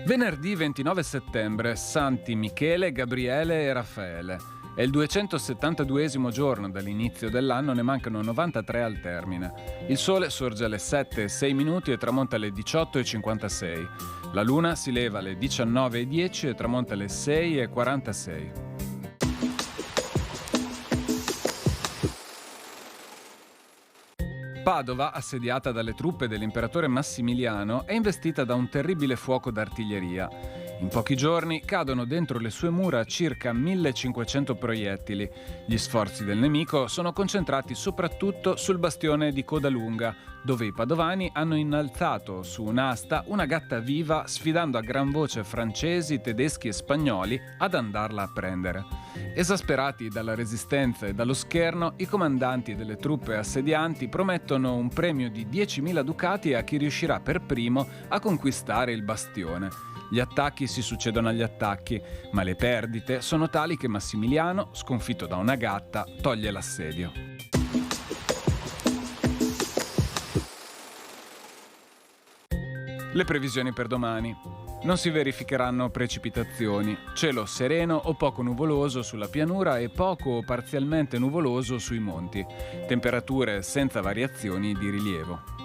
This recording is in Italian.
Venerdì 29 settembre, Santi Michele, Gabriele e Raffaele. È il 272esimo giorno dall'inizio dell'anno, ne mancano 93 al termine. Il sole sorge alle 7:06 e tramonta alle 18:56. La luna si leva alle 19:10 e tramonta alle 6:46. Padova, assediata dalle truppe dell'imperatore Massimiliano, è investita da un terribile fuoco d'artiglieria. In pochi giorni cadono dentro le sue mura circa 1500 proiettili. Gli sforzi del nemico sono concentrati soprattutto sul bastione di Codalunga, dove i padovani hanno innalzato su un'asta una gatta viva, sfidando a gran voce francesi, tedeschi e spagnoli ad andarla a prendere. Esasperati dalla resistenza e dallo scherno, i comandanti delle truppe assedianti promettono un premio di 10.000 ducati a chi riuscirà per primo a conquistare il bastione. Gli attacchi si succedono agli attacchi, ma le perdite sono tali che Massimiliano, sconfitto da una gatta, toglie l'assedio. Le previsioni per domani. Non si verificheranno precipitazioni. Cielo sereno o poco nuvoloso sulla pianura e poco o parzialmente nuvoloso sui monti. Temperature senza variazioni di rilievo.